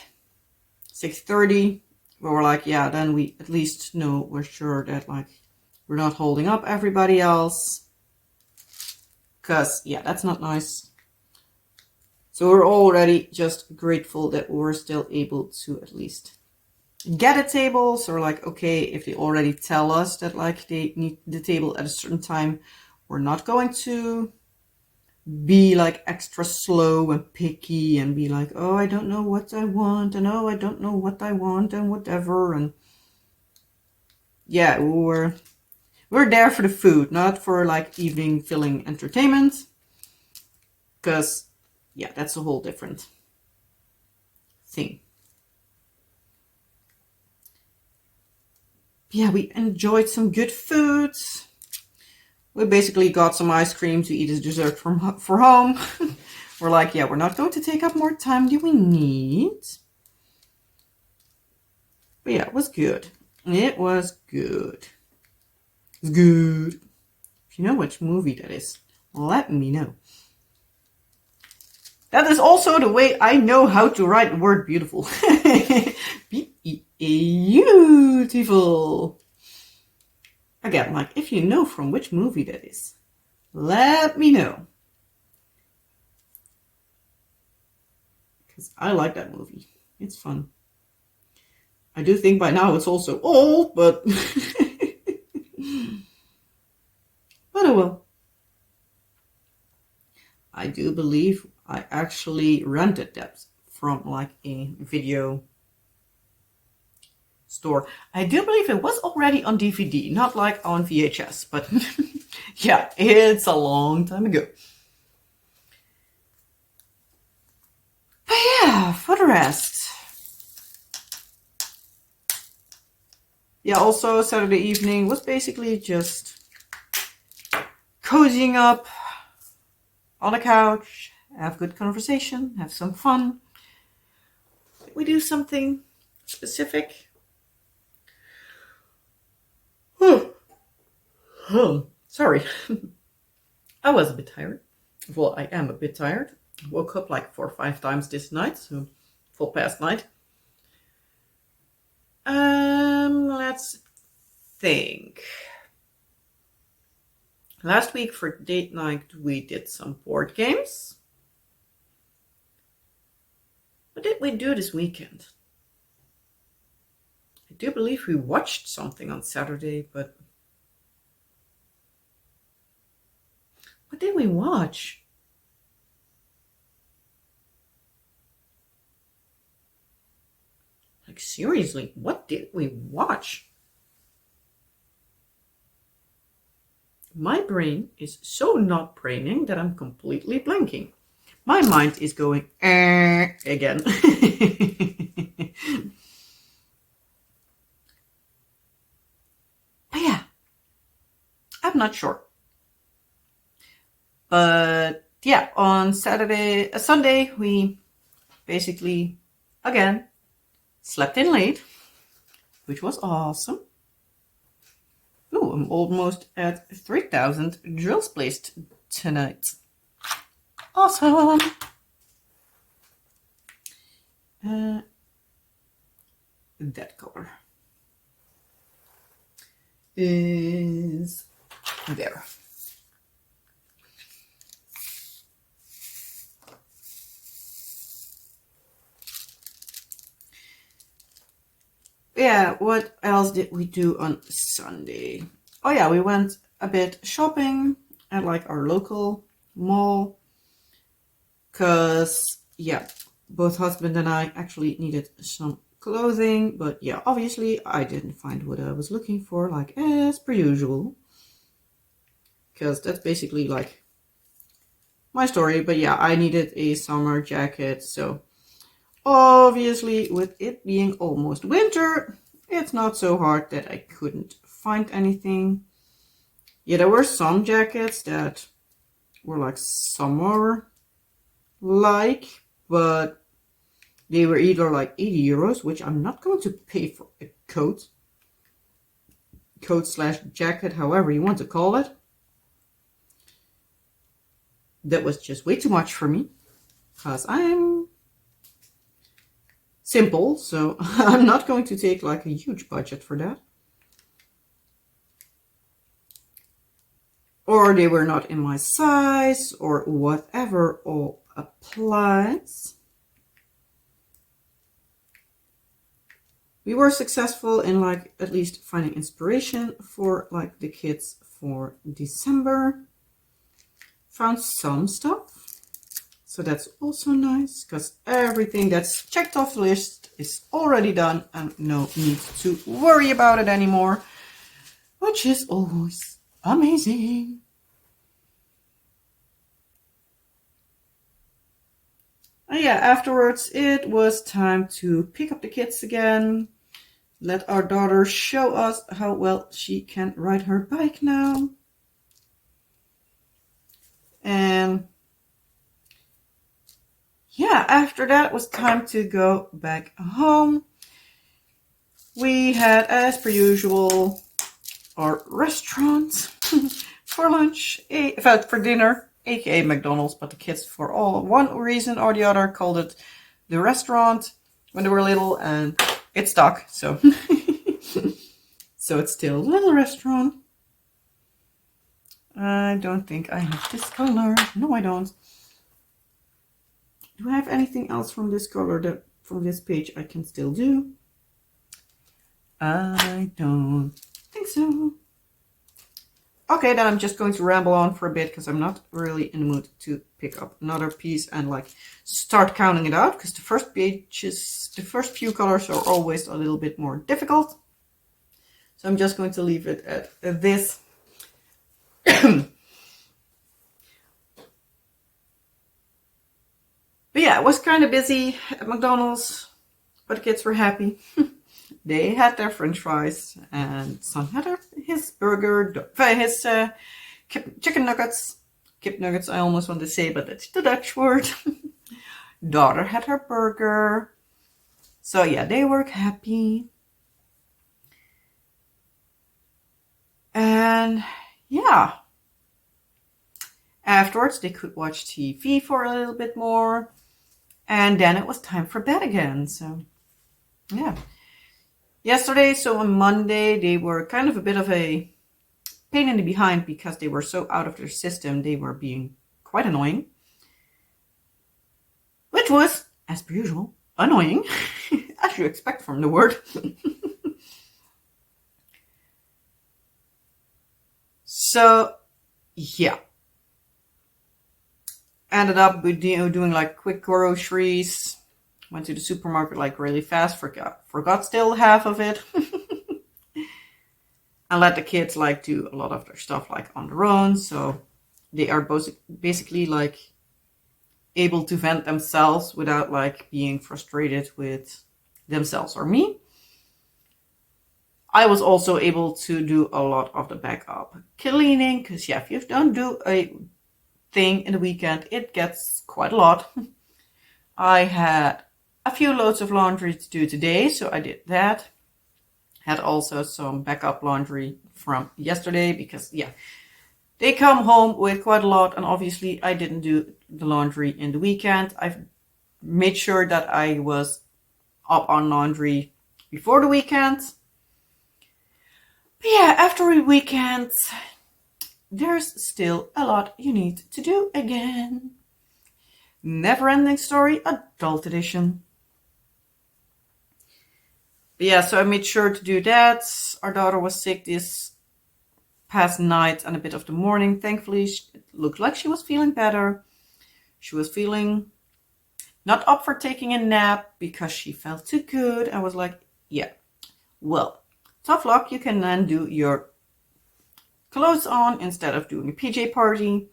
6:30. We were like, yeah, then we at least know, we're sure that like we're not holding up everybody else. Because yeah, that's not nice. So we're already just grateful that we're still able to at least get a table. So we're like, okay, if they already tell us that like they need the table at a certain time, we're not going to be like extra slow and picky and be like, oh, I don't know what I want, and oh, I don't know what I want, and whatever. And yeah, we're there for the food, not for like evening filling entertainment, because yeah, that's a whole different thing. Yeah, we enjoyed some good foods. We basically got some ice cream to eat as dessert for home. We're like, yeah, we're not going to take up more time than we need. But yeah, it was good. It was good. It's good. If you know which movie that is. let me know. That is also the way I know how to write the word beautiful. Beautiful. Again, like if you know from which movie that is, let me know. Because I like that movie. It's fun. I do think by now it's also old, but but oh well. I do believe I actually rented that from like a video store. I do believe it was already on DVD, not like on VHS, but yeah, it's a long time ago. But yeah, for the rest. Yeah, also Saturday evening was basically just cozying up on the couch, have good conversation, have some fun. We do something specific. Sorry. I was a bit tired. Well, I am a bit tired. Woke up like 4 or 5 times this night, so full past night. Let's think. Last week for date night, we did some board games. What did we do this weekend? I do believe we watched something on Saturday, but what did we watch? Like seriously, what did we watch? My brain is so not braining that I'm completely blanking. My mind is going again. But yeah, I'm not sure. But yeah, on Sunday, we basically, again, slept in late, which was awesome. Ooh, I'm almost at 3,000 drills placed tonight. Awesome. That color is there. Yeah, what else did we do on Sunday? Oh yeah, we went a bit shopping at like our local mall. Cause yeah, both husband and I actually needed some clothing, but yeah, obviously I didn't find what I was looking for, like as per usual. Cause that's basically like my story, but yeah, I needed a summer jacket, so obviously, with it being almost winter, it's not so hard that I couldn't find anything. Yeah, there were some jackets that were like summer-like, but they were either like 80 euros, which I'm not going to pay for a coat / jacket, however you want to call it. That was just way too much for me, because I'm simple, so I'm not going to take like a huge budget for that. Or they were not in my size, or whatever all applies. We were successful in like at least finding inspiration for like the kids for December. Found some stuff. So that's also nice, because everything that's checked off the list is already done and no need to worry about it anymore, which is always amazing. And yeah, afterwards it was time to pick up the kids again. Let our daughter show us how well she can ride her bike now. And yeah, after that it was time to go back home. We had, as per usual, our restaurant for lunch, for dinner, aka McDonald's, but the kids for one reason or the other called it the restaurant when they were little, and it stuck, so so it's still a little restaurant. I don't think I have this color. No, I don't. Do I have anything else from this color that from this page I can still do? I don't think so. Okay, then I'm just going to ramble on for a bit because I'm not really in the mood to pick up another piece and like start counting it out, because the first pages, the first few colors are always a little bit more difficult. So I'm just going to leave it at this. But yeah, it was kind of busy at McDonald's, but the kids were happy. They had their French fries, and son had his burger, his chicken nuggets. Kip nuggets, I almost want to say, but that's the Dutch word. Daughter had her burger. So yeah, they were happy. And yeah, afterwards they could watch TV for a little bit more. And then it was time for bed again. So yeah. Yesterday, so on Monday, they were kind of a bit of a pain in the behind because they were so out of their system. They were being quite annoying. Which was, as per usual, annoying. As you expect from the word. So, yeah. Ended up with doing like quick groceries. Went to the supermarket like really fast. Forgot still half of it. And let the kids like do a lot of their stuff like on their own. So they are both basically like able to vent themselves without like being frustrated with themselves or me. I was also able to do a lot of the backup cleaning. Because yeah, if you don't do a thing in the weekend, it gets quite a lot. I had a few loads of laundry to do today, so I did that. Had also some backup laundry from yesterday because yeah, they come home with quite a lot, and obviously I didn't do the laundry in the weekend. I've made sure that I was up on laundry before the weekend. But yeah, after a weekend, there's still a lot you need to do again. Never-ending story, adult edition. But yeah, so I made sure to do that. Our daughter was sick this past night and a bit of the morning. Thankfully, it looked like she was feeling better. She was feeling not up for taking a nap because she felt too good. I was like, yeah, well, tough luck. You can then do your clothes on instead of doing a PJ party.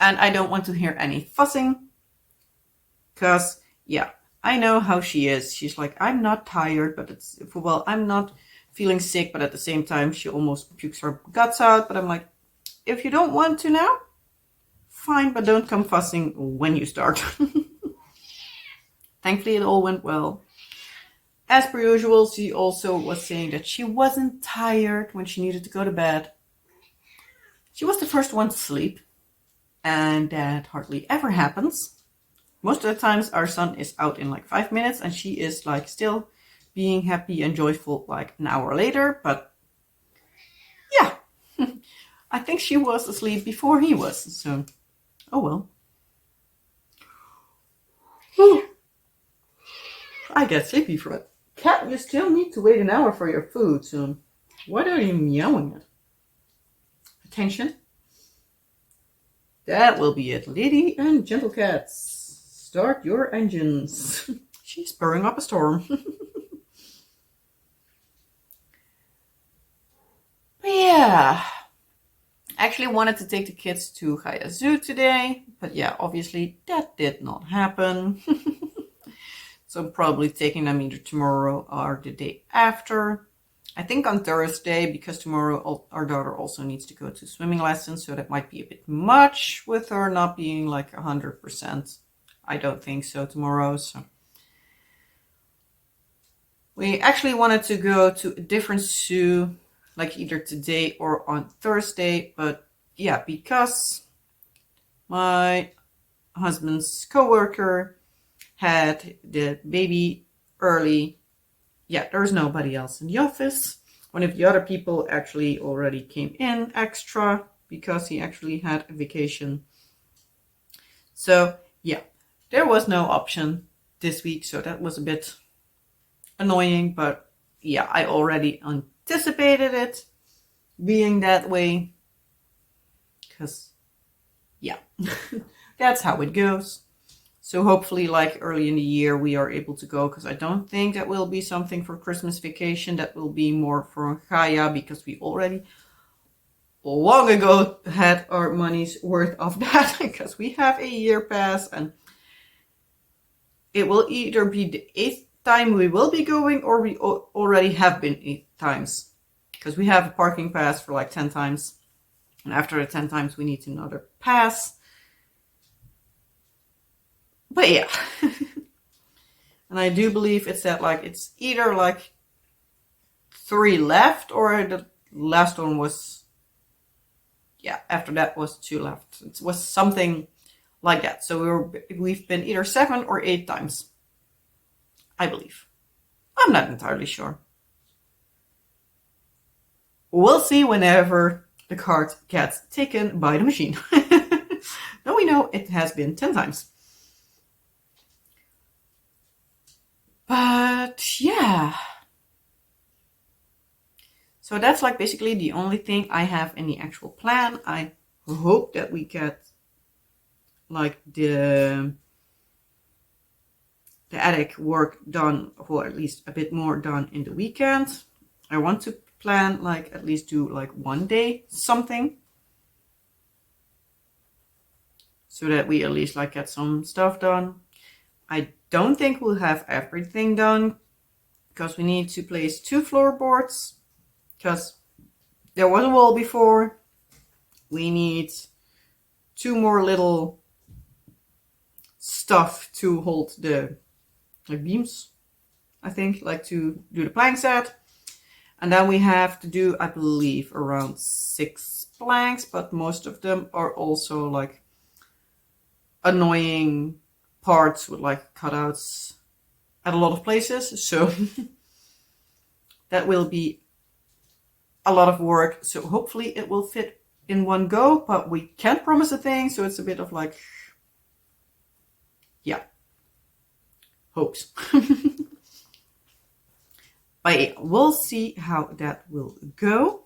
And I don't want to hear any fussing. Because, yeah, I know how she is. She's like, I'm not tired, but I'm not feeling sick, but at the same time, she almost pukes her guts out. But I'm like, if you don't want to now, fine, but don't come fussing when you start. Thankfully, it all went well. As per usual, she also was saying that she wasn't tired when she needed to go to bed. She was the first one to sleep, and that hardly ever happens. Most of the times our son is out in like 5 minutes, and she is like still being happy and joyful like an hour later. But yeah, I think she was asleep before he was. So, oh well. I get sleepy from it. Cat, you still need to wait an hour for your food, so what are you meowing at? Attention. That will be it. Lady and gentle cats, start your engines. She's spurring up a storm. But yeah, I actually wanted to take the kids to Gaia Zoo today, but yeah, obviously that did not happen. So I'm probably taking them either tomorrow or the day after. I think on Thursday, because tomorrow our daughter also needs to go to swimming lessons, so that might be a bit much with her not being like 100%. I don't think so tomorrow. So we actually wanted to go to a different zoo like either today or on Thursday. But yeah, because my husband's coworker had the baby early, yeah, there's nobody else in the office. One of the other people actually already came in extra because he actually had a vacation. So yeah, there was no option this week, so that was a bit annoying, but yeah, I already anticipated it being that way, because yeah, that's how it goes. So hopefully, like early in the year, we are able to go, because I don't think that will be something for Christmas vacation. That will be more for Gaia, because we already long ago had our money's worth of that, because we have a year pass, and it will either be the 8th time we will be going, or we already have been 8 times, because we have a parking pass for like 10 times, and after the 10 times we need another pass. But yeah, and I do believe it's that, like, it's either like 3 left, or the last one was, yeah, after that was 2 left. It was something like that. So we've been either 7 or 8 times, I believe. I'm not entirely sure. We'll see whenever the card gets taken by the machine. Now we know it has been 10 times. But yeah. So that's like basically the only thing I have in the actual plan. I hope that we get like the attic work done, or at least a bit more done in the weekend. I want to plan like at least do like one day something, so that we at least like get some stuff done. I don't think we'll have everything done, because we need to place 2 floorboards, because there was a wall before. We need 2 more little stuff to hold the beams, I think, like to do the plank set. And then we have to do, I believe, around 6 planks, but most of them are also like annoying parts with like cutouts at a lot of places. So that will be a lot of work. So hopefully it will fit in one go, but we can't promise a thing. So it's a bit of like, yeah, hopes. But yeah, we'll see how that will go.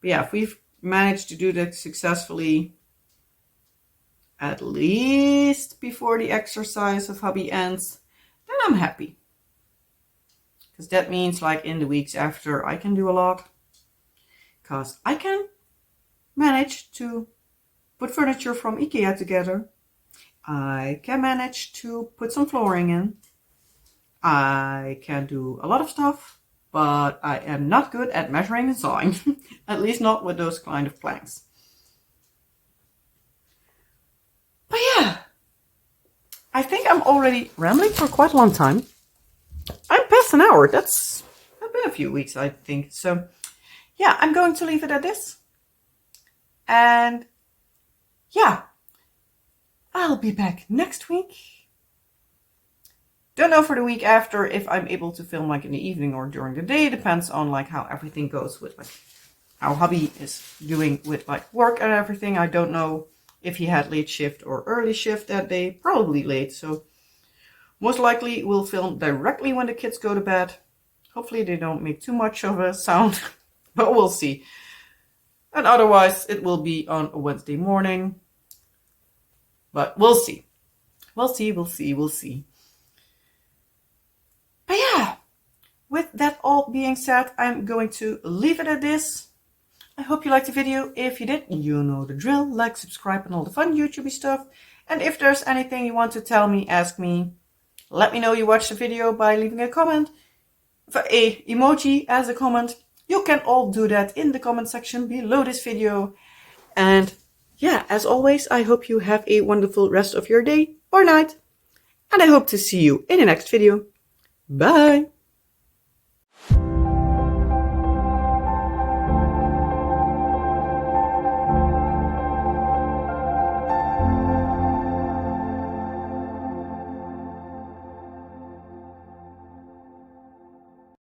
But yeah, if we've managed to do that successfully, at least before the exercise of hubby ends, then I'm happy. Because that means like in the weeks after I can do a lot. Because I can manage to put furniture from IKEA together. I can manage to put some flooring in. I can do a lot of stuff, but I am not good at measuring and sawing. At least not with those kind of planks. But yeah, I think I'm already rambling for quite a long time. I'm past an hour. That's been a few weeks, I think. So yeah, I'm going to leave it at this. And yeah, I'll be back next week. Don't know for the week after if I'm able to film like in the evening or during the day. Depends on like how everything goes with like how hubby is doing with like work and everything. I don't know if he had late shift or early shift that day. Probably late. So most likely we'll film directly when the kids go to bed. Hopefully they don't make too much of a sound, but we'll see. And otherwise it will be on a Wednesday morning. But we'll see. We'll see. But yeah, with that all being said, I'm going to leave it at this. I hope you liked the video. If you did, you know the drill. Like, subscribe, and all the fun YouTube stuff. And if there's anything you want to tell me, ask me. Let me know you watched the video by leaving a comment. A emoji as a comment. You can all do that in the comment section below this video. And yeah, as always, I hope you have a wonderful rest of your day or night. And I hope to see you in the next video. Bye!